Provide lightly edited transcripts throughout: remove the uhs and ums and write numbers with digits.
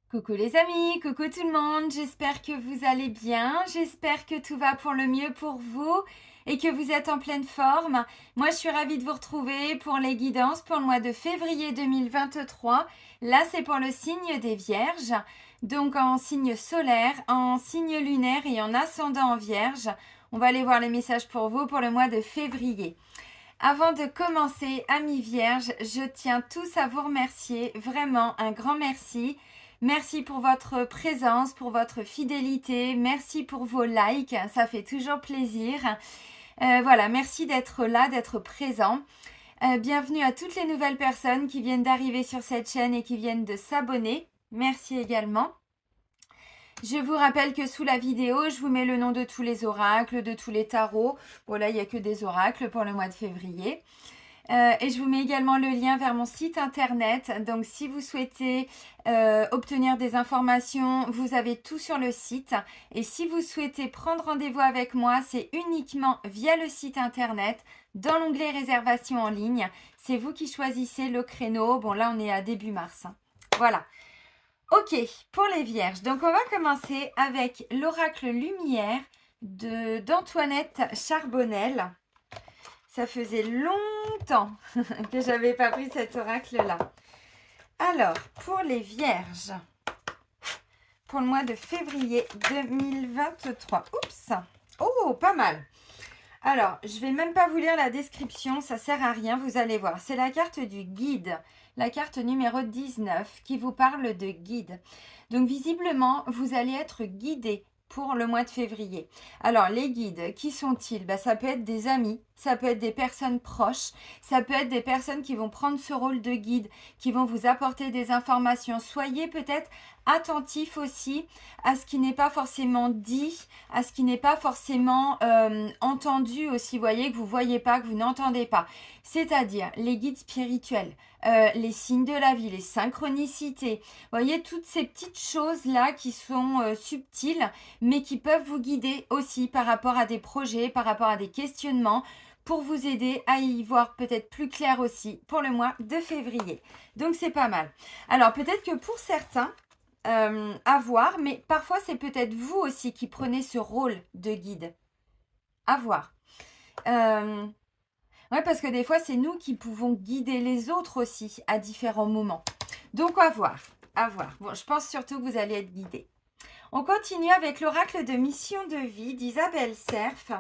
Coucou les amis, coucou tout le monde, j'espère que vous allez bien, j'espère que tout va pour le mieux pour vous et que vous êtes en pleine forme. Moi je suis ravie de vous retrouver pour les guidances pour le mois de février 2023. Là c'est pour le signe des Vierges, donc en signe solaire, en signe lunaire et en ascendant en Vierge. On va aller voir les messages pour vous pour le mois de février. Avant de commencer, amis vierges, je tiens tous à vous remercier, vraiment un grand merci. Merci pour votre présence, pour votre fidélité, merci pour vos likes, ça fait toujours plaisir. Voilà, merci d'être là, d'être présent. Bienvenue à toutes les nouvelles personnes qui viennent d'arriver sur cette chaîne et qui viennent de s'abonner. Merci également. Je vous rappelle que sous la vidéo, je vous mets le nom de tous les oracles, de tous les tarots. Bon là, il n'y a que des oracles pour le mois de février. Et je vous mets également le lien vers mon site internet. Donc si vous souhaitez obtenir des informations, vous avez tout sur le site. Et si vous souhaitez prendre rendez-vous avec moi, c'est uniquement via le site internet, dans l'onglet réservation en ligne. C'est vous qui choisissez le créneau. Bon là, on est à début mars. Voilà. Ok, pour les vierges. Donc on va commencer avec l'oracle lumière d'Antoinette Charbonnel. Ça faisait longtemps que j'avais pas pris cet oracle-là. Alors, pour les vierges, pour le mois de février 2023. Oups! Oh, pas mal. Alors, je vais même pas vous lire la description, ça sert à rien, vous allez voir. C'est la carte du guide, la carte numéro 19 qui vous parle de guide. Donc, visiblement, vous allez être guidé pour le mois de février. Alors, les guides, qui sont-ils? Ça peut être des amis, ça peut être des personnes proches, ça peut être des personnes qui vont prendre ce rôle de guide, qui vont vous apporter des informations. Soyez peut-être attentifs aussi à ce qui n'est pas forcément dit, à ce qui n'est pas forcément entendu aussi, voyez, que vous ne voyez pas, que vous n'entendez pas. C'est-à-dire les guides spirituels, les signes de la vie, les synchronicités. Voyez, toutes ces petites choses-là qui sont subtiles, mais qui peuvent vous guider aussi par rapport à des projets, par rapport à des questionnements, pour vous aider à y voir peut-être plus clair aussi pour le mois de février. Donc c'est pas mal. Alors peut-être que pour certains, à voir, mais parfois c'est peut-être vous aussi qui prenez ce rôle de guide. À voir. Ouais, parce que des fois c'est nous qui pouvons guider les autres aussi à différents moments. Donc à voir, à voir. Bon, je pense surtout que vous allez être guidés. On continue avec l'oracle de mission de vie d'Isabelle Serf.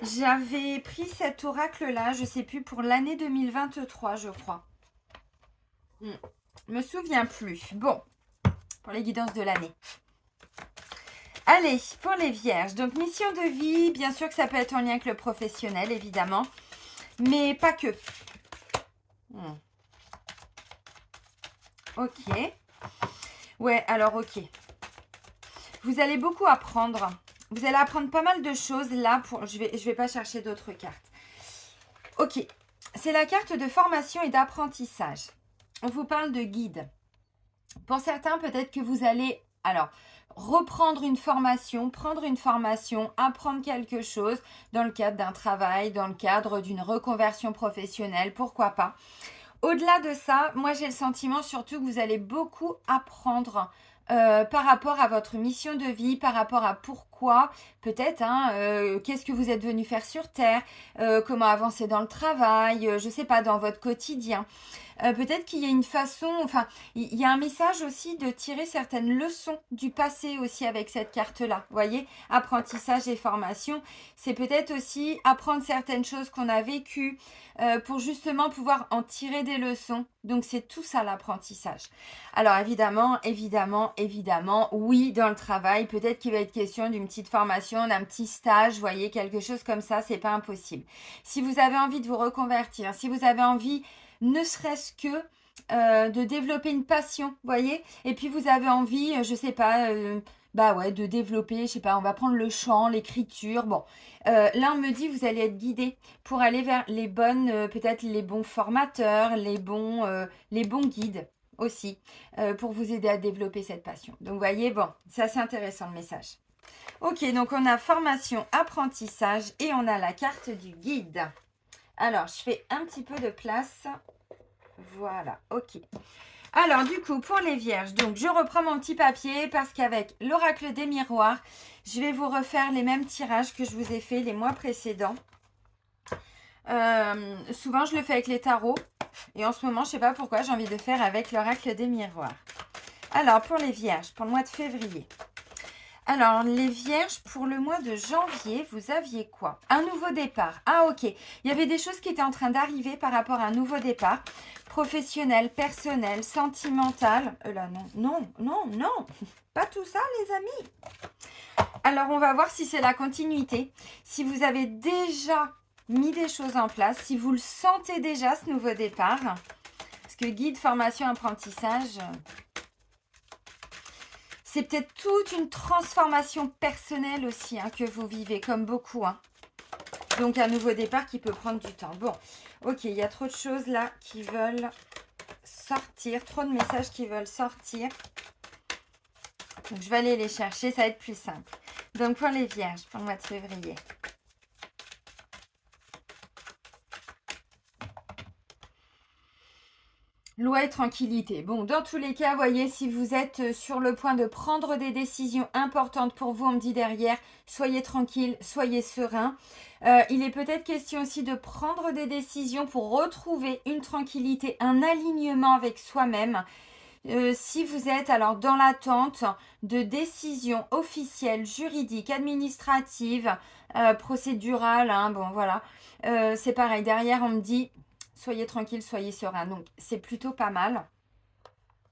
J'avais pris cet oracle-là, je ne sais plus, pour l'année 2023, je crois. Je me souviens plus. Bon, pour les guidances de l'année. Allez, pour les vierges. Donc, mission de vie, bien sûr que ça peut être en lien avec le professionnel, évidemment. Mais pas que. Ok. Ouais, alors ok. Vous allez beaucoup apprendre. Vous allez apprendre pas mal de choses là. Je vais pas chercher d'autres cartes. Ok. C'est la carte de formation et d'apprentissage. On vous parle de guide. Pour certains, peut-être que vous allez... Alors, reprendre une formation, prendre une formation, apprendre quelque chose dans le cadre d'un travail, dans le cadre d'une reconversion professionnelle, pourquoi pas. Au-delà de ça, moi j'ai le sentiment surtout que vous allez beaucoup apprendre par rapport à votre mission de vie, par rapport à pourquoi, peut-être, qu'est-ce que vous êtes venu faire sur Terre, comment avancer dans le travail, je sais pas, dans votre quotidien. Peut-être qu'il y a une façon, enfin, il y a un message aussi de tirer certaines leçons du passé aussi avec cette carte-là. Vous voyez, apprentissage et formation, c'est peut-être aussi apprendre certaines choses qu'on a vécues pour justement pouvoir en tirer des leçons. Donc, c'est tout ça l'apprentissage. Alors, évidemment, oui, dans le travail, peut-être qu'il va être question d'une petite formation, d'un petit stage, vous voyez, quelque chose comme ça, c'est pas impossible. Si vous avez envie de vous reconvertir, si vous avez envie ne serait-ce que de développer une passion, vous voyez, et puis vous avez envie, je sais pas, de développer, je sais pas, on va prendre le chant, l'écriture, bon, là on me dit vous allez être guidé pour aller vers les bonnes, peut-être les bons formateurs, les bons guides aussi, pour vous aider à développer cette passion. Donc vous voyez, bon, c'est assez intéressant le message. Ok, donc on a formation, apprentissage et on a la carte du guide. Alors, je fais un petit peu de place. Voilà, ok. Alors du coup, pour les vierges, donc je reprends mon petit papier parce qu'avec l'oracle des miroirs, je vais vous refaire les mêmes tirages que je vous ai fait les mois précédents. Souvent, je le fais avec les tarots. Et en ce moment, je ne sais pas pourquoi, j'ai envie de faire avec l'oracle des miroirs. Alors, pour les vierges, pour le mois de février. Alors, les vierges, pour le mois de janvier, vous aviez quoi? Un nouveau départ. Ah, ok. Il y avait des choses qui étaient en train d'arriver par rapport à un nouveau départ. Professionnel, personnel, sentimental. Là, non, non, non, non. Pas tout ça, les amis. Alors, on va voir si c'est la continuité. Si vous avez déjà mis des choses en place, si vous le sentez déjà, ce nouveau départ. Parce que guide, formation, apprentissage... C'est peut-être toute une transformation personnelle aussi que vous vivez, comme beaucoup. Donc, un nouveau départ qui peut prendre du temps. Bon, ok, il y a trop de choses là qui veulent sortir. Trop de messages qui veulent sortir. Donc, je vais aller les chercher, ça va être plus simple. Donc, pour les vierges, pour le mois de février. Loi et tranquillité. Bon, dans tous les cas, voyez, si vous êtes sur le point de prendre des décisions importantes pour vous, on me dit derrière, soyez tranquille, soyez serein. Il est peut-être question aussi de prendre des décisions pour retrouver une tranquillité, un alignement avec soi-même. Si vous êtes alors dans l'attente de décisions officielles, juridiques, administratives, procédurales, bon voilà, c'est pareil. Derrière, on me dit... Soyez tranquille, soyez serein. Donc, c'est plutôt pas mal.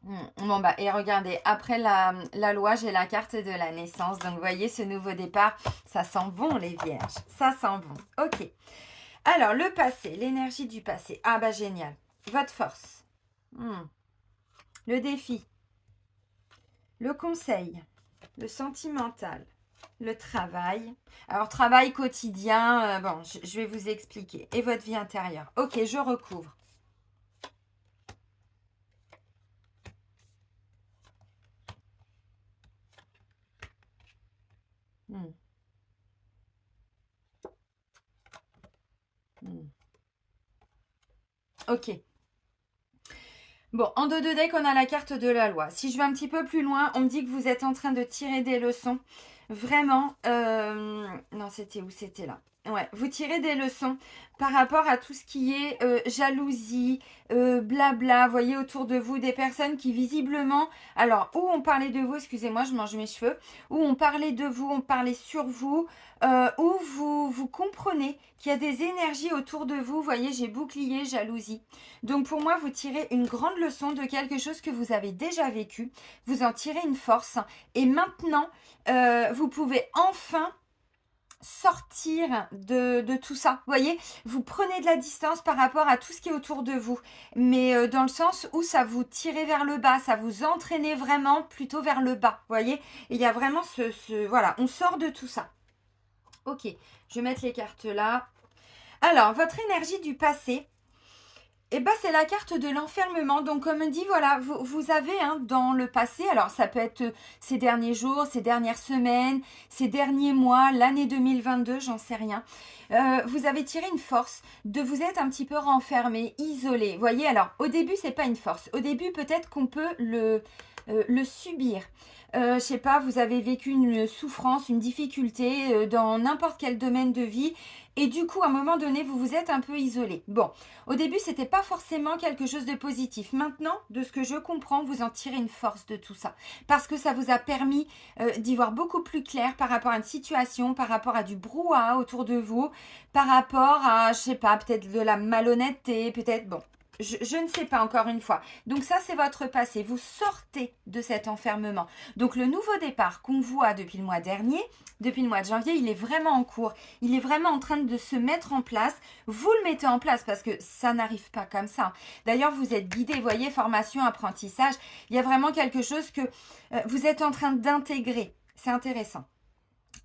Bon, bah, et regardez, après la loi, j'ai la carte de la naissance. Donc, vous voyez, ce nouveau départ, ça sent bon, les vierges. Ça sent bon. Ok. Alors, le passé, l'énergie du passé. Ah, bah, génial. Votre force. Le défi. Le conseil. Le sentimental. Le travail. Alors, travail quotidien, bon, je vais vous expliquer. Et votre vie intérieure. Ok, je recouvre. Ok. Bon, en dos de deck, on a la carte de la loi. Si je vais un petit peu plus loin, on me dit que vous êtes en train de tirer des leçons. Vraiment, non, c'était où? C'était là. Ouais, vous tirez des leçons par rapport à tout ce qui est jalousie, blabla, vous voyez autour de vous des personnes qui visiblement, alors, où on parlait de vous, excusez-moi, je mange mes cheveux, où on parlait de vous, on parlait sur vous, où vous comprenez qu'il y a des énergies autour de vous, vous voyez, j'ai bouclier, jalousie. Donc pour moi, vous tirez une grande leçon de quelque chose que vous avez déjà vécu, vous en tirez une force, et maintenant, vous pouvez enfin sortir de tout ça. Vous voyez, vous prenez de la distance par rapport à tout ce qui est autour de vous, mais dans le sens où ça vous tirait vers le bas, ça vous entraînait vraiment plutôt vers le bas. Vous voyez, il y a vraiment voilà, on sort de tout ça. Ok, je vais mettre les cartes là. Alors, votre énergie du passé, eh ben, c'est la carte de l'enfermement. Donc, comme on dit, voilà, vous avez dans le passé, alors ça peut être ces derniers jours, ces dernières semaines, ces derniers mois, l'année 2022, j'en sais rien. Vous avez tiré une force de vous être un petit peu renfermé, isolé. Vous voyez, alors, au début, c'est pas une force. Au début, peut-être qu'on peut le subir. Je sais pas, vous avez vécu une souffrance, une difficulté dans n'importe quel domaine de vie et du coup, à un moment donné, vous vous êtes un peu isolé. Bon, au début, c'était pas forcément quelque chose de positif. Maintenant, de ce que je comprends, vous en tirez une force de tout ça parce que ça vous a permis d'y voir beaucoup plus clair par rapport à une situation, par rapport à du brouhaha autour de vous, par rapport à, je sais pas, peut-être de la malhonnêteté, peut-être, bon. Je ne sais pas encore une fois. Donc ça, c'est votre passé. Vous sortez de cet enfermement. Donc le nouveau départ qu'on voit depuis le mois dernier, depuis le mois de janvier, il est vraiment en cours. Il est vraiment en train de se mettre en place. Vous le mettez en place parce que ça n'arrive pas comme ça. D'ailleurs, vous êtes guidé, vous voyez, formation, apprentissage. Il y a vraiment quelque chose que vous êtes en train d'intégrer. C'est intéressant.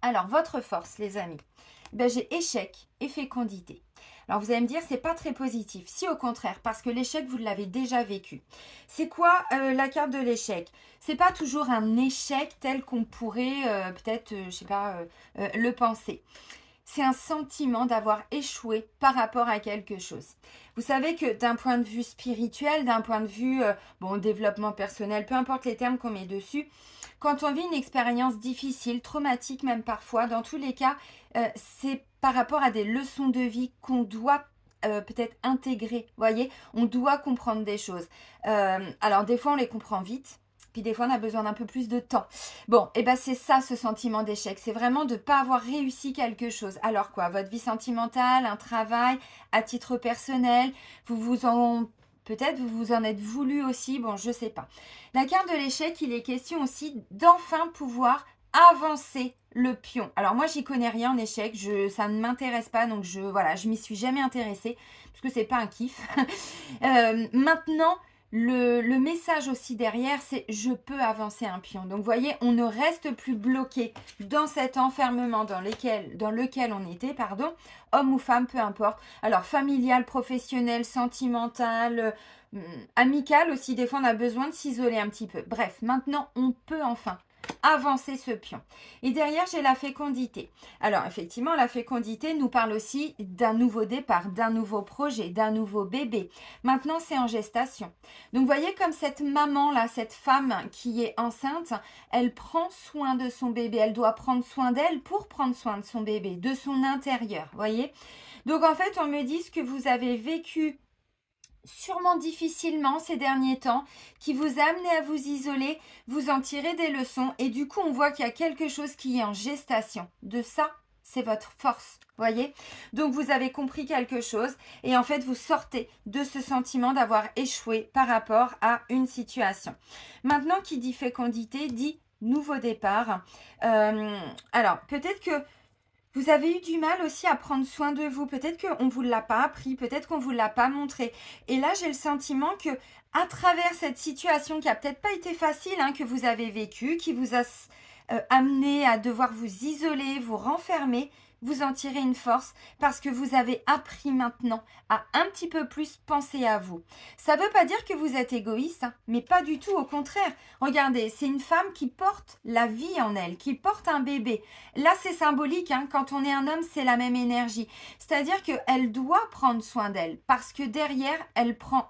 Alors, votre force, les amis. Ben, j'ai échec et fécondité. Alors vous allez me dire, c'est pas très positif. Si au contraire, parce que l'échec, vous l'avez déjà vécu. C'est quoi la carte de l'échec? C'est pas toujours un échec tel qu'on pourrait peut-être, je sais pas, le penser. c'est un sentiment d'avoir échoué par rapport à quelque chose. Vous savez que d'un point de vue spirituel, d'un point de vue développement personnel, peu importe les termes qu'on met dessus, quand on vit une expérience difficile, traumatique même parfois, dans tous les cas, c'est par rapport à des leçons de vie qu'on doit peut-être intégrer, voyez, on doit comprendre des choses. Alors des fois on les comprend vite, puis des fois on a besoin d'un peu plus de temps. Bon, et ben c'est ça ce sentiment d'échec, c'est vraiment de ne pas avoir réussi quelque chose. Alors quoi, votre vie sentimentale, un travail, à titre personnel, peut-être vous vous en êtes voulu aussi, bon je sais pas. La carte de l'échec, il est question aussi d'enfin pouvoir avancer le pion. Alors moi j'y connais rien en échec, ça ne m'intéresse pas, donc je m'y suis jamais intéressée parce que c'est pas un kiff. Maintenant le message aussi derrière, c'est je peux avancer un pion. Donc vous voyez, on ne reste plus bloqué dans cet enfermement dans lequel on était, homme ou femme, peu importe. Alors familial, professionnel, sentimental, amical aussi, des fois on a besoin de s'isoler un petit peu. Bref, maintenant on peut enfin avancer ce pion. Et derrière, j'ai la fécondité. Alors, effectivement, la fécondité nous parle aussi d'un nouveau départ, d'un nouveau projet, d'un nouveau bébé. Maintenant, c'est en gestation. Donc, vous voyez comme cette maman-là, cette femme qui est enceinte, elle prend soin de son bébé. Elle doit prendre soin d'elle pour prendre soin de son bébé, de son intérieur, voyez. Donc, en fait, on me dit ce que vous avez vécu sûrement difficilement ces derniers temps, qui vous a amené à vous isoler, vous en tirez des leçons et du coup on voit qu'il y a quelque chose qui est en gestation. De ça, c'est votre force, voyez. Donc vous avez compris quelque chose et en fait vous sortez de ce sentiment d'avoir échoué par rapport à une situation. Maintenant, qui dit fécondité dit nouveau départ. Alors peut-être que vous avez eu du mal aussi à prendre soin de vous. Peut-être qu'on ne vous l'a pas appris, peut-être qu'on ne vous l'a pas montré. Et là, j'ai le sentiment que à travers cette situation qui a peut-être pas été facile, que vous avez vécue, qui vous a amené à devoir vous isoler, vous renfermer, vous en tirez une force parce que vous avez appris maintenant à un petit peu plus penser à vous. Ça ne veut pas dire que vous êtes égoïste, mais pas du tout, au contraire. Regardez, c'est une femme qui porte la vie en elle, qui porte un bébé. Là, c'est symbolique, quand on est un homme, c'est la même énergie. C'est-à-dire qu'elle doit prendre soin d'elle parce que derrière,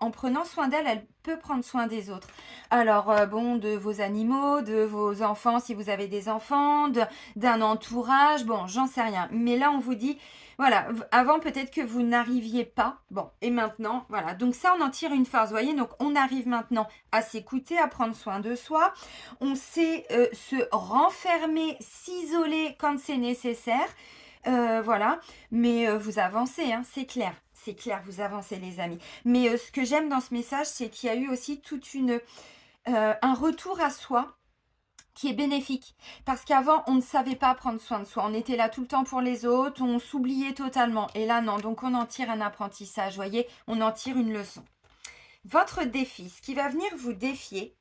en prenant soin d'elle, elle peut prendre soin des autres. Alors, de vos animaux, de vos enfants, si vous avez des enfants, d'un entourage, j'en sais rien. Mais là, on vous dit, voilà, avant peut-être que vous n'arriviez pas. Bon, et maintenant, voilà. Donc ça, on en tire une force, vous voyez. Donc, on arrive maintenant à s'écouter, à prendre soin de soi. On sait se renfermer, s'isoler quand c'est nécessaire. Voilà. Mais vous avancez, c'est clair. C'est clair, vous avancez les amis. Mais ce que j'aime dans ce message, c'est qu'il y a eu aussi un retour à soi qui est bénéfique. Parce qu'avant, on ne savait pas prendre soin de soi. On était là tout le temps pour les autres, on s'oubliait totalement. Et là, non. Donc, on en tire un apprentissage, voyez, on en tire une leçon. Votre défi, ce qui va venir vous défier,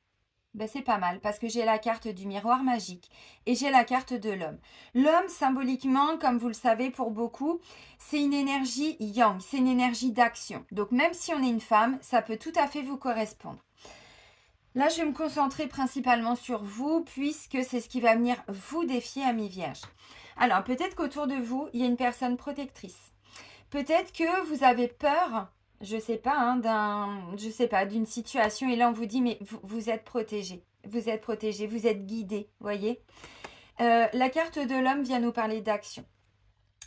c'est pas mal parce que j'ai la carte du miroir magique et j'ai la carte de l'homme. L'homme, symboliquement, comme vous le savez pour beaucoup, c'est une énergie yang, c'est une énergie d'action. Donc même si on est une femme, ça peut tout à fait vous correspondre. Là, je vais me concentrer principalement sur vous puisque c'est ce qui va venir vous défier, amis vierges. Alors, peut-être qu'autour de vous, il y a une personne protectrice. Peut-être que vous avez peur, je sais pas, d'une situation et là on vous dit mais vous êtes protégé, vous êtes guidé, voyez. La carte de l'homme vient nous parler d'action.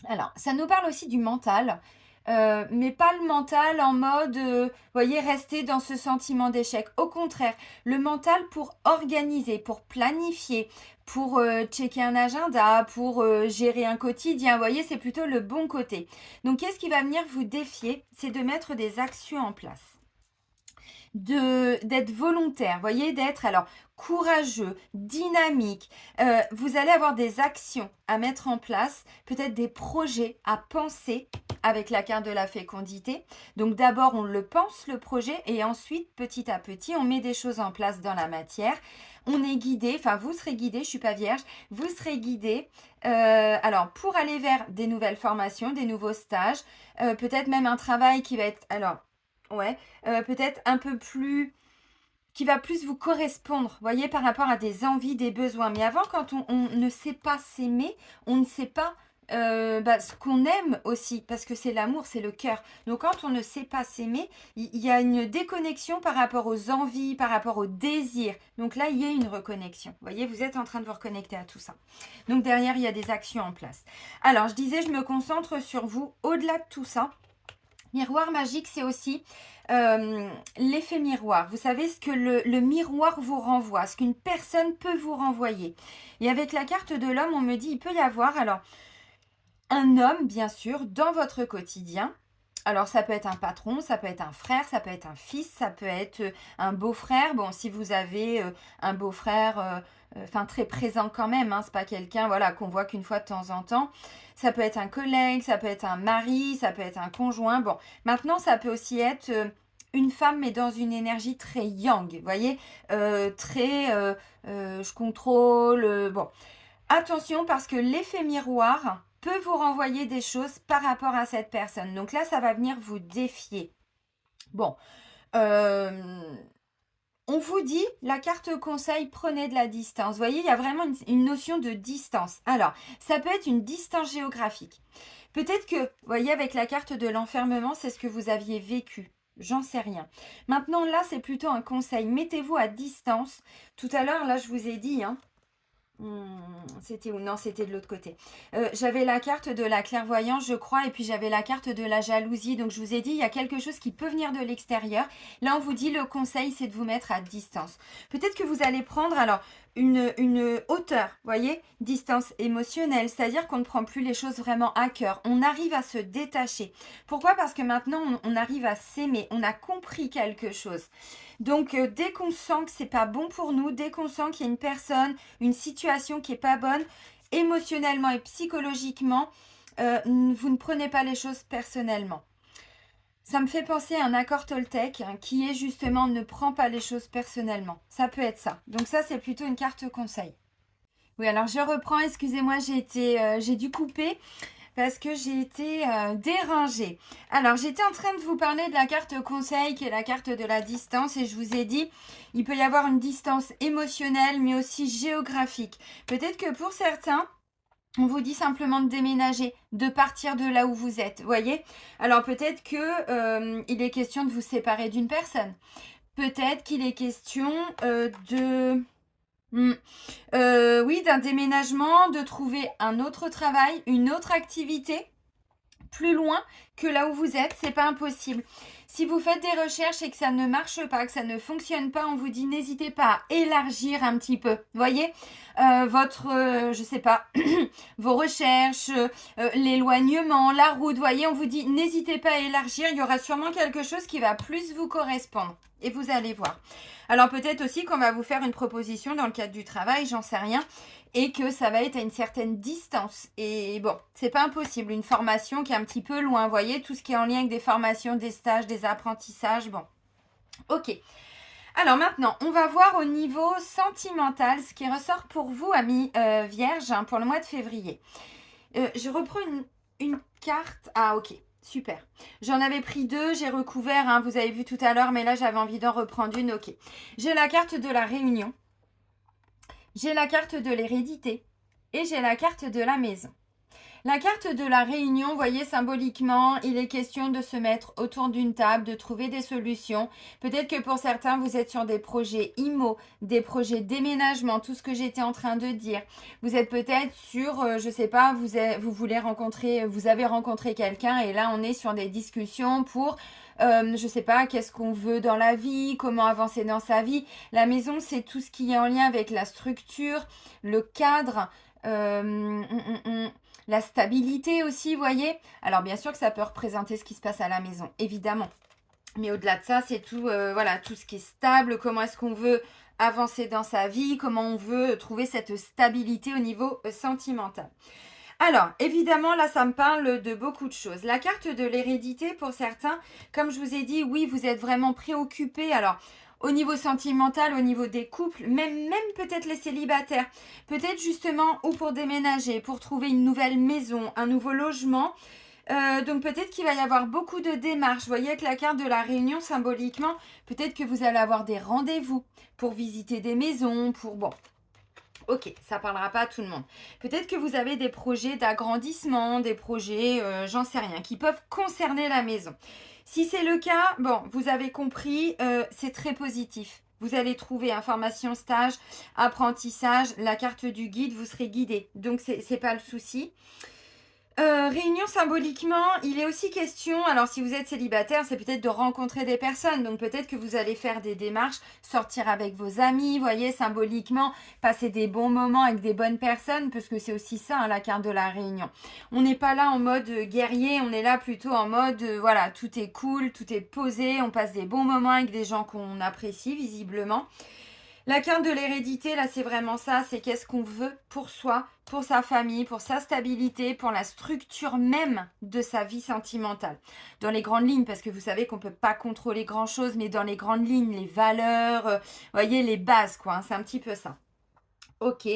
Alors, ça nous parle aussi du mental, mais pas le mental en mode, voyez, rester dans ce sentiment d'échec. Au contraire, le mental pour organiser, pour planifier, pour checker un agenda, pour gérer un quotidien. Vous voyez, c'est plutôt le bon côté. Donc, qu'est-ce qui va venir vous défier? C'est de mettre des actions en place. D'être volontaire, voyez, d'être alors courageux, dynamique. Vous allez avoir des actions à mettre en place, peut-être des projets à penser avec la carte de la fécondité. Donc d'abord, on le pense, le projet, et ensuite, petit à petit, on met des choses en place dans la matière. On est guidé, enfin vous serez guidé, je ne suis pas vierge, vous serez guidé alors pour aller vers des nouvelles formations, des nouveaux stages, peut-être même un travail qui va être, peut-être un peu plus, qui va plus vous correspondre, voyez, par rapport à des envies, des besoins. Mais avant, quand on ne sait pas s'aimer, on ne sait pas ce qu'on aime aussi, parce que c'est l'amour, c'est le cœur. Donc quand on ne sait pas s'aimer, il y a une déconnexion par rapport aux envies, par rapport aux désirs. Donc là, il y a une reconnexion. Vous voyez, vous êtes en train de vous reconnecter à tout ça. Donc derrière, il y a des actions en place. Alors, je disais, je me concentre sur vous. Au-delà de tout ça, miroir magique, c'est aussi l'effet miroir. Vous savez ce que le miroir vous renvoie, ce qu'une personne peut vous renvoyer. Et avec la carte de l'homme, on me dit, il peut y avoir, alors, un homme, bien sûr, dans votre quotidien. Alors, ça peut être un patron, ça peut être un frère, ça peut être un fils, ça peut être un beau-frère. Bon, si vous avez un beau-frère, très présent quand même, hein, c'est pas quelqu'un, voilà, qu'on voit qu'une fois de temps en temps. Ça peut être un collègue, ça peut être un mari, ça peut être un conjoint. Bon, maintenant, ça peut aussi être une femme, mais dans une énergie très yang, vous voyez, je contrôle, bon. Attention parce que l'effet miroir peut vous renvoyer des choses par rapport à cette personne. Donc là, ça va venir vous défier. Bon, on vous dit, la carte conseil, prenez de la distance. Vous voyez, il y a vraiment une notion de distance. Alors, ça peut être une distance géographique. Peut-être que, vous voyez, avec la carte de l'enfermement, c'est ce que vous aviez vécu. J'en sais rien. Maintenant, là, c'est plutôt un conseil. Mettez-vous à distance. Tout à l'heure, là, je vous ai dit, hein, c'était où? Non, c'était de l'autre côté. J'avais la carte de la clairvoyance, je crois, et puis j'avais la carte de la jalousie. Donc, je vous ai dit, il y a quelque chose qui peut venir de l'extérieur. Là, on vous dit, le conseil, c'est de vous mettre à distance. Peut-être que vous allez prendre, alors, une hauteur, voyez, distance émotionnelle, c'est-à-dire qu'on ne prend plus les choses vraiment à cœur. On arrive à se détacher. Pourquoi? Parce que maintenant, on arrive à s'aimer. On a compris quelque chose. Donc, dès qu'on sent que c'est pas bon pour nous, dès qu'on sent qu'il y a une personne, une situation qui est pas bonne, émotionnellement et psychologiquement, vous ne prenez pas les choses personnellement. Ça me fait penser à un accord Toltec qui est justement ne prends pas les choses personnellement. Ça peut être ça. Donc ça, c'est plutôt une carte conseil. Oui, alors je reprends, excusez-moi, j'ai dû couper parce que j'ai été dérangée. Alors, j'étais en train de vous parler de la carte conseil qui est la carte de la distance et je vous ai dit, il peut y avoir une distance émotionnelle mais aussi géographique. Peut-être que pour certains, on vous dit simplement de déménager, de partir de là où vous êtes, voyez. Alors peut-être que il est question de vous séparer d'une personne. Peut-être qu'il est question d'un déménagement, de trouver un autre travail, une autre activité plus loin que là où vous êtes, c'est pas impossible. Si vous faites des recherches et que ça ne marche pas, que ça ne fonctionne pas, on vous dit n'hésitez pas à élargir un petit peu. Voyez, je sais pas, vos recherches, l'éloignement, la route, voyez, on vous dit n'hésitez pas à élargir, il y aura sûrement quelque chose qui va plus vous correspondre. Et vous allez voir. Alors peut-être aussi qu'on va vous faire une proposition dans le cadre du travail, j'en sais rien, et que ça va être à une certaine distance. Et bon, c'est pas impossible, une formation qui est un petit peu loin, vous voyez, tout ce qui est en lien avec des formations, des stages, des apprentissages, bon. Ok. Alors maintenant, on va voir au niveau sentimental ce qui ressort pour vous, amis vierges, pour le mois de février. Je reprends une carte. Ah, ok. Super. J'en avais pris deux, j'ai recouvert, hein, vous avez vu tout à l'heure, mais là j'avais envie d'en reprendre une, ok. J'ai la carte de la réunion, j'ai la carte de l'hérédité et j'ai la carte de la maison. La carte de la réunion, vous voyez, symboliquement, il est question de se mettre autour d'une table, de trouver des solutions. Peut-être que pour certains, vous êtes sur des projets IMO, des projets déménagement, tout ce que j'étais en train de dire. Vous êtes peut-être sur, je sais pas, vous voulez rencontrer, vous avez rencontré quelqu'un et là, on est sur des discussions pour... je sais pas, qu'est-ce qu'on veut dans la vie, comment avancer dans sa vie. La maison, c'est tout ce qui est en lien avec la structure, le cadre, la stabilité aussi, vous voyez. Alors bien sûr que ça peut représenter ce qui se passe à la maison, évidemment. Mais au-delà de ça, c'est tout, voilà, tout ce qui est stable, comment est-ce qu'on veut avancer dans sa vie, comment on veut trouver cette stabilité au niveau sentimental. Alors, évidemment, là, ça me parle de beaucoup de choses. La carte de l'hérédité, pour certains, comme je vous ai dit, oui, vous êtes vraiment préoccupés. Alors, au niveau sentimental, au niveau des couples, même peut-être les célibataires, peut-être justement ou pour déménager, pour trouver une nouvelle maison, un nouveau logement. Donc peut-être qu'il va y avoir beaucoup de démarches. Vous voyez avec la carte de la réunion, symboliquement, peut-être que vous allez avoir des rendez-vous pour visiter des maisons, pour... Bon, Ok, ça parlera pas à tout le monde. Peut-être que vous avez des projets d'agrandissement, des projets, j'en sais rien, qui peuvent concerner la maison. Si c'est le cas, bon, vous avez compris, c'est très positif. Vous allez trouver information, stage, apprentissage, la carte du guide, vous serez guidé. Donc, c'est pas le souci. Réunion symboliquement, il est aussi question, alors si vous êtes célibataire, c'est peut-être de rencontrer des personnes, donc peut-être que vous allez faire des démarches, sortir avec vos amis, voyez, symboliquement, passer des bons moments avec des bonnes personnes, parce que c'est aussi ça, hein, la carte de la réunion. On n'est pas là en mode guerrier, on est là plutôt en mode, voilà, tout est cool, tout est posé, on passe des bons moments avec des gens qu'on apprécie visiblement. La carte de l'hérédité, là, c'est vraiment ça. C'est qu'est-ce qu'on veut pour soi, pour sa famille, pour sa stabilité, pour la structure même de sa vie sentimentale. Dans les grandes lignes, parce que vous savez qu'on ne peut pas contrôler grand-chose, mais dans les grandes lignes, les valeurs, voyez, les bases, quoi. Hein, c'est un petit peu ça. Ok.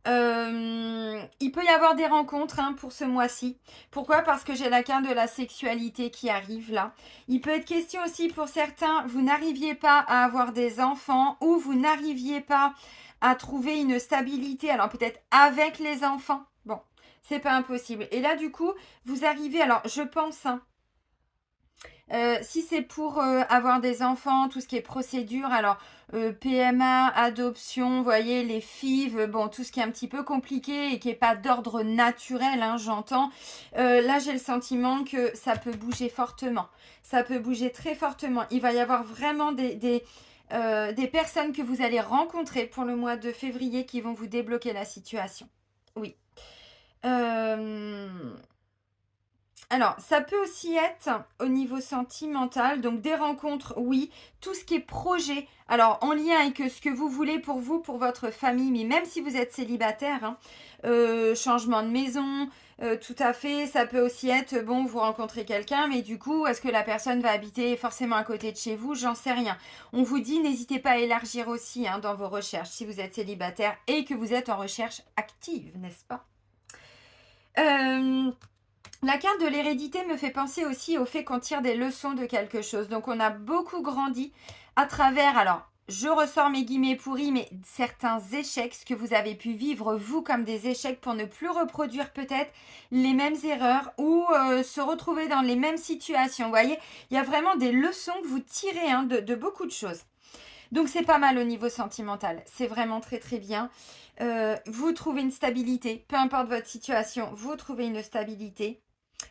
Il peut y avoir des rencontres pour ce mois-ci. Pourquoi? Parce que j'ai la carte de la sexualité qui arrive là. Il peut être question aussi pour certains, vous n'arriviez pas à avoir des enfants ou vous n'arriviez pas à trouver une stabilité. Alors peut-être avec les enfants. Bon, c'est pas impossible. Et là du coup, vous arrivez, alors je pense, si c'est pour avoir des enfants, tout ce qui est procédure, alors PMA, adoption, vous voyez, les FIV, bon, tout ce qui est un petit peu compliqué et qui n'est pas d'ordre naturel, hein, j'entends. Là, j'ai le sentiment que ça peut bouger fortement. Ça peut bouger très fortement. Il va y avoir vraiment des personnes que vous allez rencontrer pour le mois de février qui vont vous débloquer la situation. Oui. Alors, ça peut aussi être au niveau sentimental, donc des rencontres, oui, tout ce qui est projet, alors en lien avec ce que vous voulez pour vous, pour votre famille, mais même si vous êtes célibataire, hein, changement de maison, tout à fait, ça peut aussi être, bon, vous rencontrez quelqu'un, mais du coup, est-ce que la personne va habiter forcément à côté de chez vous? J'en sais rien. On vous dit, n'hésitez pas à élargir aussi dans vos recherches, si vous êtes célibataire et que vous êtes en recherche active, n'est-ce pas? La carte de l'hérédité me fait penser aussi au fait qu'on tire des leçons de quelque chose. Donc on a beaucoup grandi à travers, alors je ressors mes guillemets pourris, mais certains échecs, ce que vous avez pu vivre vous comme des échecs pour ne plus reproduire peut-être les mêmes erreurs ou se retrouver dans les mêmes situations. Vous voyez, il y a vraiment des leçons que vous tirez de beaucoup de choses. Donc c'est pas mal au niveau sentimental, c'est vraiment très très bien. Vous trouvez une stabilité, peu importe votre situation, vous trouvez une stabilité.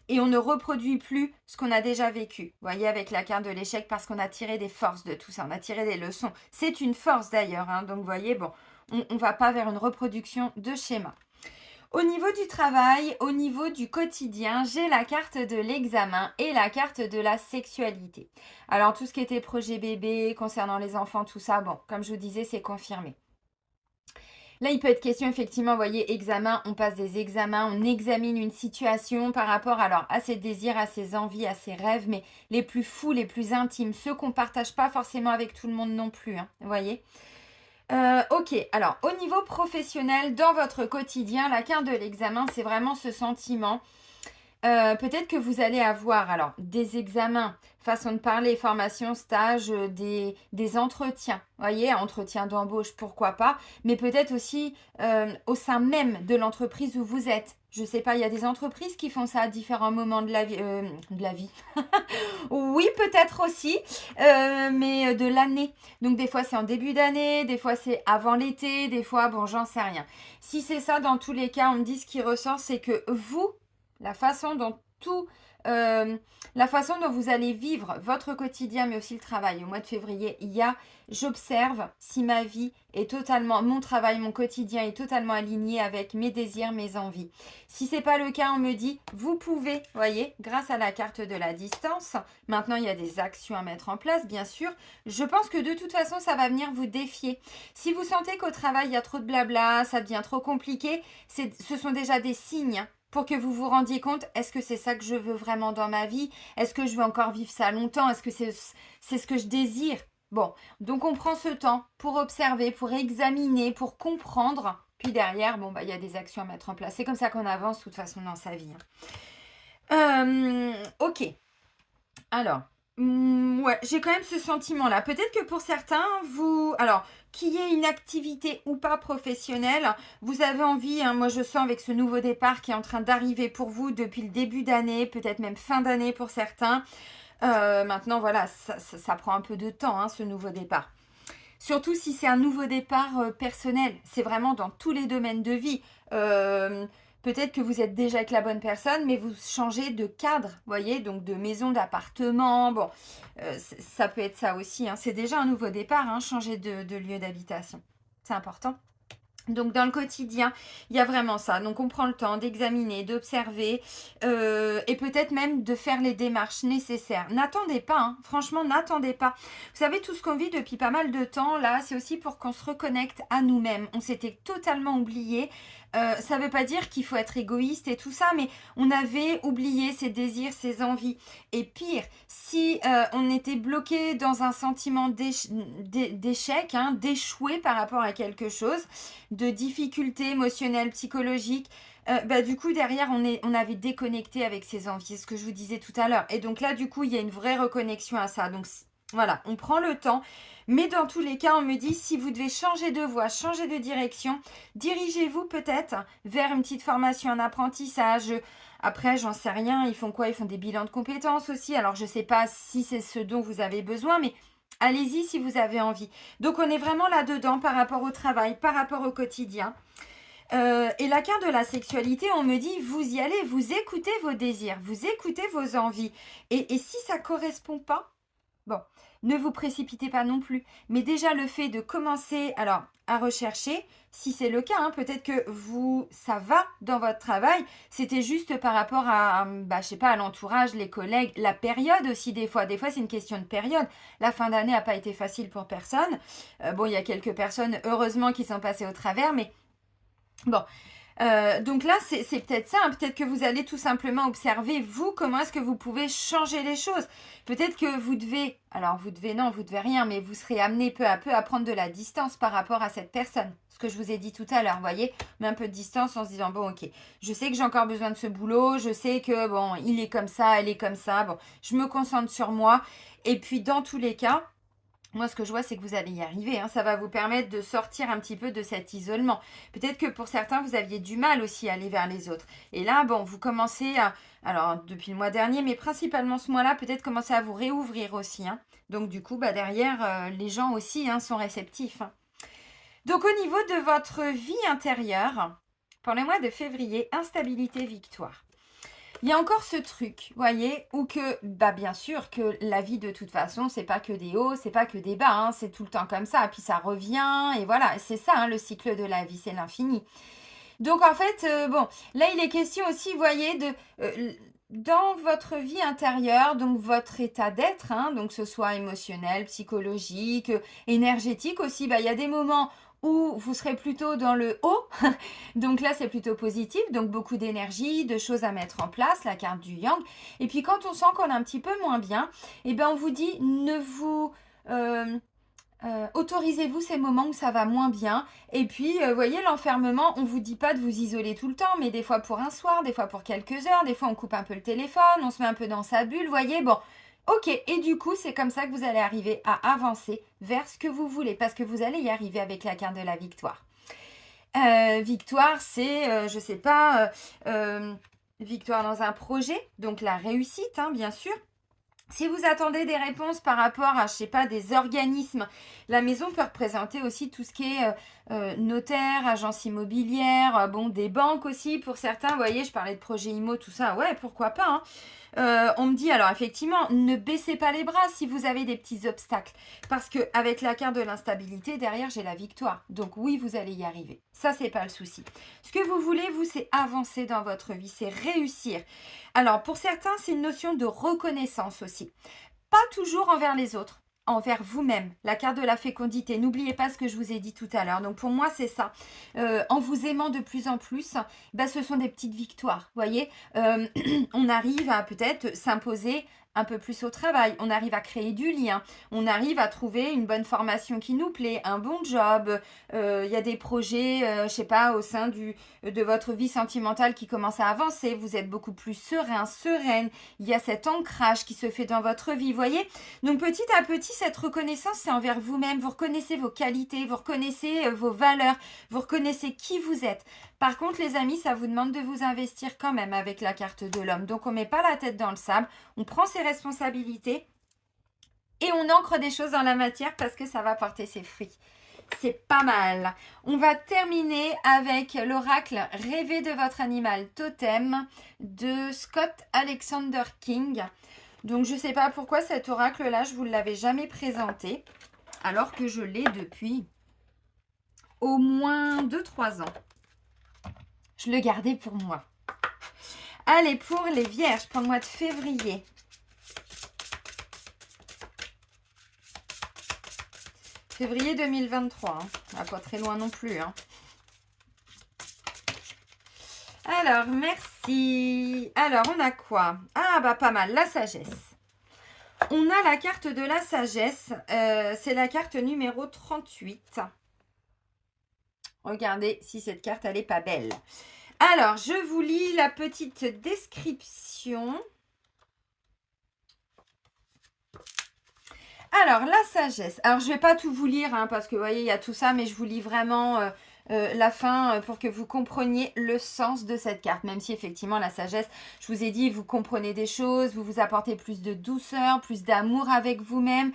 Et on ne reproduit plus ce qu'on a déjà vécu. Vous voyez, avec la carte de l'échec, parce qu'on a tiré des forces de tout ça, on a tiré des leçons. C'est une force d'ailleurs, donc vous voyez, bon, on ne va pas vers une reproduction de schéma. Au niveau du travail, au niveau du quotidien, j'ai la carte de l'examen et la carte de la sexualité. Alors tout ce qui était projet bébé, concernant les enfants, tout ça, bon, comme je vous disais, c'est confirmé. Là, il peut être question, effectivement, vous voyez, examen, on passe des examens, on examine une situation par rapport alors à ses désirs, à ses envies, à ses rêves, mais les plus fous, les plus intimes, ceux qu'on ne partage pas forcément avec tout le monde non plus, vous voyez. Ok, alors au niveau professionnel, dans votre quotidien, la carte de l'examen, c'est vraiment ce sentiment. Peut-être que vous allez avoir alors des examens, façon de parler, formation, stage, des entretiens. Vous voyez, entretien d'embauche, pourquoi pas. Mais peut-être aussi au sein même de l'entreprise où vous êtes. Je sais pas, il y a des entreprises qui font ça à différents moments de la vie. Oui, peut-être aussi, mais de l'année. Donc des fois c'est en début d'année, des fois c'est avant l'été, des fois, bon, j'en sais rien. Si c'est ça, dans tous les cas, on me dit ce qui ressort, c'est que vous, la façon dont la façon dont vous allez vivre votre quotidien, mais aussi le travail au mois de février, j'observe si ma vie est totalement, mon travail, mon quotidien est totalement aligné avec mes désirs, mes envies. Si c'est pas le cas, on me dit, vous pouvez, voyez, grâce à la carte de la distance, maintenant il y a des actions à mettre en place, bien sûr. Je pense que de toute façon, ça va venir vous défier. Si vous sentez qu'au travail, il y a trop de blabla, ça devient trop compliqué, ce sont déjà des signes pour que vous vous rendiez compte, est-ce que c'est ça que je veux vraiment dans ma vie? Est-ce que je veux encore vivre ça longtemps? Est-ce que c'est ce que je désire? Bon, donc on prend ce temps pour observer, pour examiner, pour comprendre. Puis derrière, bon, bah, il y a des actions à mettre en place. C'est comme ça qu'on avance de toute façon dans sa vie. Ok. Alors, ouais, j'ai quand même ce sentiment-là. Peut-être que pour certains, alors, qu'il y ait une activité ou pas professionnelle, vous avez envie, hein, moi je sens avec ce nouveau départ qui est en train d'arriver pour vous depuis le début d'année, peut-être même fin d'année pour certains. Maintenant, voilà, ça prend un peu de temps, hein, ce nouveau départ. Surtout si c'est un nouveau départ personnel. C'est vraiment dans tous les domaines de vie. Peut-être que vous êtes déjà avec la bonne personne, mais vous changez de cadre, voyez, donc de maison, d'appartement. Bon, ça peut être ça aussi, hein. C'est déjà un nouveau départ, hein, changer de lieu d'habitation. C'est important. Donc dans le quotidien, il y a vraiment ça. Donc on prend le temps d'examiner, d'observer et peut-être même de faire les démarches nécessaires. N'attendez pas, hein. Franchement, n'attendez pas. Vous savez, tout ce qu'on vit depuis pas mal de temps, là, c'est aussi pour qu'on se reconnecte à nous-mêmes. On s'était totalement oublié. Ça ne veut pas dire qu'il faut être égoïste et tout ça, mais on avait oublié ses désirs, ses envies. Et pire, si on était bloqué dans un sentiment d'échec, hein, d'échouer par rapport à quelque chose, de difficultés émotionnelles, psychologiques, du coup derrière on avait déconnecté avec ses envies, c'est ce que je vous disais tout à l'heure. Et donc là du coup il y a une vraie reconnexion à ça. Donc voilà, on prend le temps. Mais dans tous les cas, on me dit, si vous devez changer de voie, changer de direction, dirigez-vous peut-être vers une petite formation en apprentissage. Après, j'en sais rien, ils font quoi? Ils font des bilans de compétences aussi. Alors, je ne sais pas si c'est ce dont vous avez besoin, mais allez-y si vous avez envie. Donc, on est vraiment là-dedans par rapport au travail, par rapport au quotidien. Et la carte de la sexualité, on me dit, vous y allez, vous écoutez vos désirs, vous écoutez vos envies. Et si ça ne correspond pas, bon, ne vous précipitez pas non plus. Mais déjà, le fait de commencer alors à rechercher, si c'est le cas, hein, peut-être que ça va dans votre travail. C'était juste par rapport à, je sais pas, à l'entourage, les collègues, la période aussi des fois. Des fois, c'est une question de période. La fin d'année n'a pas été facile pour personne. Bon, il y a quelques personnes, heureusement, qui sont passées au travers, mais bon. Donc là, c'est peut-être ça, hein. Peut-être que vous allez tout simplement observer, vous, comment est-ce que vous pouvez changer les choses. Peut-être que vous devez rien, mais vous serez amené peu à peu à prendre de la distance par rapport à cette personne. Ce que je vous ai dit tout à l'heure, vous voyez, mais un peu de distance en se disant, bon, ok, je sais que j'ai encore besoin de ce boulot, je sais que, bon, il est comme ça, elle est comme ça, bon, je me concentre sur moi. Et puis, dans tous les cas, moi, ce que je vois, c'est que vous allez y arriver, hein. Ça va vous permettre de sortir un petit peu de cet isolement. Peut-être que pour certains, vous aviez du mal aussi à aller vers les autres. Et là, bon, vous commencez à... Alors, depuis le mois dernier, mais principalement ce mois-là, peut-être commencer à vous réouvrir aussi, hein. Donc, du coup, derrière, les gens aussi, hein, sont réceptifs, hein. Donc, au niveau de votre vie intérieure, pour le mois de février, instabilité, victoire. Il y a encore ce truc, voyez, où que, bien sûr que la vie de toute façon, c'est pas que des hauts, c'est pas que des bas, hein, c'est tout le temps comme ça, puis ça revient, et voilà, c'est ça, hein, le cycle de la vie, c'est l'infini. Donc en fait, là il est question aussi, voyez, dans votre vie intérieure, donc votre état d'être, hein, donc que ce soit émotionnel, psychologique, énergétique aussi, il y a des moments où vous serez plutôt dans le haut, donc là c'est plutôt positif, donc beaucoup d'énergie, de choses à mettre en place, la carte du yang. Et puis quand on sent qu'on est un petit peu moins bien, on vous dit autorisez-vous ces moments où ça va moins bien. Et puis, voyez, l'enfermement, on vous dit pas de vous isoler tout le temps, mais des fois pour un soir, des fois pour quelques heures, des fois on coupe un peu le téléphone, on se met un peu dans sa bulle, voyez, bon. Ok, et du coup, c'est comme ça que vous allez arriver à avancer vers ce que vous voulez, parce que vous allez y arriver avec la carte de la victoire. Victoire, c'est, victoire dans un projet, donc la réussite, hein, bien sûr. Si vous attendez des réponses par rapport à, des organismes, la maison peut représenter aussi tout ce qui est notaire, agence immobilière, des banques aussi pour certains. Vous voyez, je parlais de projet IMO, tout ça, ouais, pourquoi pas, hein. On me dit, alors effectivement, ne baissez pas les bras si vous avez des petits obstacles. Parce qu'avec la carte de l'instabilité, derrière, j'ai la victoire. Donc oui, vous allez y arriver. Ça, c'est pas le souci. Ce que vous voulez, vous, c'est avancer dans votre vie, c'est réussir. Alors, pour certains, c'est une notion de reconnaissance aussi. Pas toujours envers les autres, envers vous-même. La carte de la fécondité. N'oubliez pas ce que je vous ai dit tout à l'heure. Donc, pour moi, c'est ça. En vous aimant de plus en plus, ce sont des petites victoires. Vous voyez, on arrive à peut-être s'imposer un peu plus au travail, on arrive à créer du lien, on arrive à trouver une bonne formation qui nous plaît, un bon job, il y a des projets, je sais pas, au sein de votre vie sentimentale qui commencent à avancer, vous êtes beaucoup plus serein, sereine, il y a cet ancrage qui se fait dans votre vie, voyez. Donc petit à petit, cette reconnaissance, c'est envers vous-même, vous reconnaissez vos qualités, vous reconnaissez vos valeurs, vous reconnaissez qui vous êtes. Par contre, les amis, ça vous demande de vous investir quand même avec la carte de l'homme. Donc, on ne met pas la tête dans le sable, on prend ses responsabilités et on ancre des choses dans la matière parce que ça va porter ses fruits. C'est pas mal. On va terminer avec l'oracle Rêver de votre animal totem de Scott Alexander King. Donc, je ne sais pas pourquoi cet oracle-là, je ne vous l'avais jamais présenté, alors que je l'ai depuis au moins 2-3 ans. Je le gardais pour moi. Allez, pour les vierges, pour le mois de février. Février 2023. Hein. Pas très loin non plus. Hein. Alors, merci. Alors, on a quoi? Ah, bah pas mal. La sagesse. On a la carte de la sagesse. C'est la carte numéro 38. Regardez si cette carte, elle n'est pas belle. Alors, je vous lis la petite description. Alors, la sagesse. Alors, je ne vais pas tout vous lire, hein, parce que, vous voyez, il y a tout ça, mais je vous lis vraiment la fin pour que vous compreniez le sens de cette carte. Même si, effectivement, la sagesse, je vous ai dit, vous comprenez des choses, vous vous apportez plus de douceur, plus d'amour avec vous-même.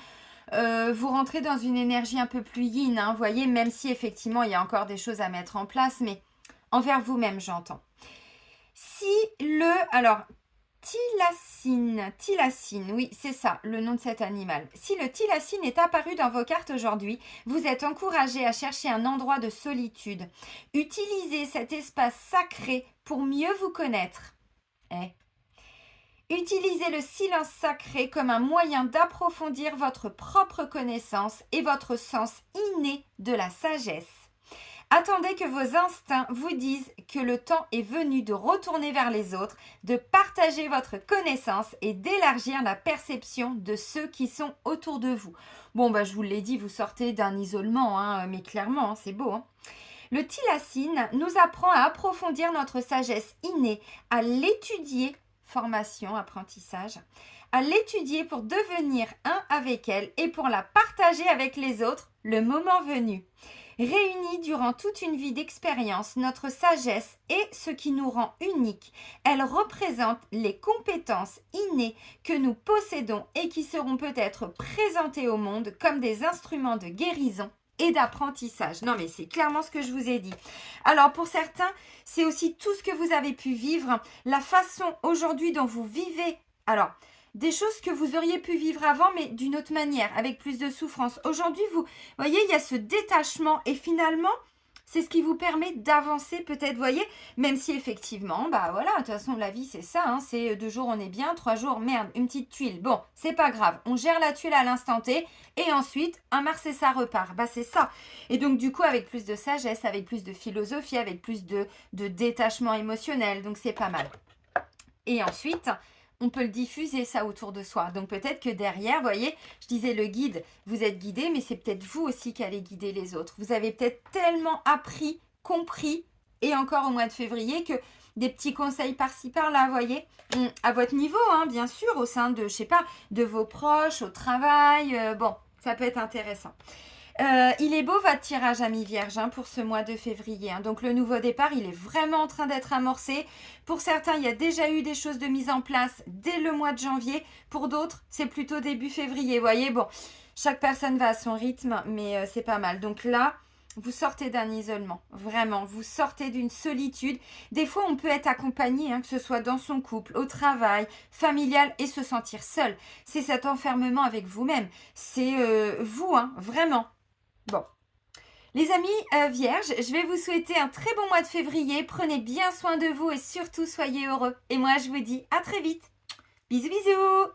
Vous rentrez dans une énergie un peu plus yin, hein, vous voyez, même si, effectivement, il y a encore des choses à mettre en place, mais envers vous-même, j'entends. Alors, thylacine, oui, c'est ça, le nom de cet animal. Si le thylacine est apparu dans vos cartes aujourd'hui, vous êtes encouragé à chercher un endroit de solitude. Utilisez cet espace sacré pour mieux vous connaître. Utilisez le silence sacré comme un moyen d'approfondir votre propre connaissance et votre sens inné de la sagesse. Attendez que vos instincts vous disent que le temps est venu de retourner vers les autres, de partager votre connaissance et d'élargir la perception de ceux qui sont autour de vous. Bon, bah, je vous l'ai dit, vous sortez d'un isolement, hein, mais clairement, hein, c'est beau. Hein. Le thylacine nous apprend à approfondir notre sagesse innée, à l'étudier, formation, apprentissage, à l'étudier pour devenir un avec elle et pour la partager avec les autres le moment venu. Réunis durant toute une vie d'expérience, notre sagesse est ce qui nous rend uniques. Elle représente les compétences innées que nous possédons et qui seront peut-être présentées au monde comme des instruments de guérison et d'apprentissage. Non, mais c'est clairement ce que je vous ai dit. Alors, pour certains, c'est aussi tout ce que vous avez pu vivre, la façon aujourd'hui dont vous vivez. Alors, des choses que vous auriez pu vivre avant, mais d'une autre manière, avec plus de souffrance. Aujourd'hui, vous voyez, il y a ce détachement et finalement, c'est ce qui vous permet d'avancer peut-être, vous voyez, même si effectivement, bah voilà, de toute façon, la vie, c'est ça, hein, c'est 2 jours, on est bien, 3 jours, merde, une petite tuile. Bon, c'est pas grave, on gère la tuile à l'instant T et ensuite, un mars et ça repart. Bah, c'est ça. Et donc, du coup, avec plus de sagesse, avec plus de philosophie, avec plus de détachement émotionnel, donc c'est pas mal. Et ensuite, on peut le diffuser ça autour de soi. Donc peut-être que derrière, vous voyez, je disais le guide, vous êtes guidé, mais c'est peut-être vous aussi qui allez guider les autres. Vous avez peut-être tellement appris, compris, et encore au mois de février, que des petits conseils par-ci par-là, vous voyez, à votre niveau, hein, bien sûr, au sein de, je sais pas, de vos proches, au travail, bon, ça peut être intéressant. Il est beau votre tirage ami vierge hein, pour ce mois de février. Hein. Donc le nouveau départ, il est vraiment en train d'être amorcé. Pour certains, il y a déjà eu des choses de mise en place dès le mois de janvier. Pour d'autres, c'est plutôt début février. Vous voyez, bon, chaque personne va à son rythme, mais c'est pas mal. Donc là, vous sortez d'un isolement, vraiment. Vous sortez d'une solitude. Des fois, on peut être accompagné, hein, que ce soit dans son couple, au travail, familial, et se sentir seul. C'est cet enfermement avec vous-même. C'est vous, hein, vraiment. Bon, les amis vierges, je vais vous souhaiter un très bon mois de février. Prenez bien soin de vous et surtout soyez heureux. Et moi, je vous dis à très vite. Bisous, bisous.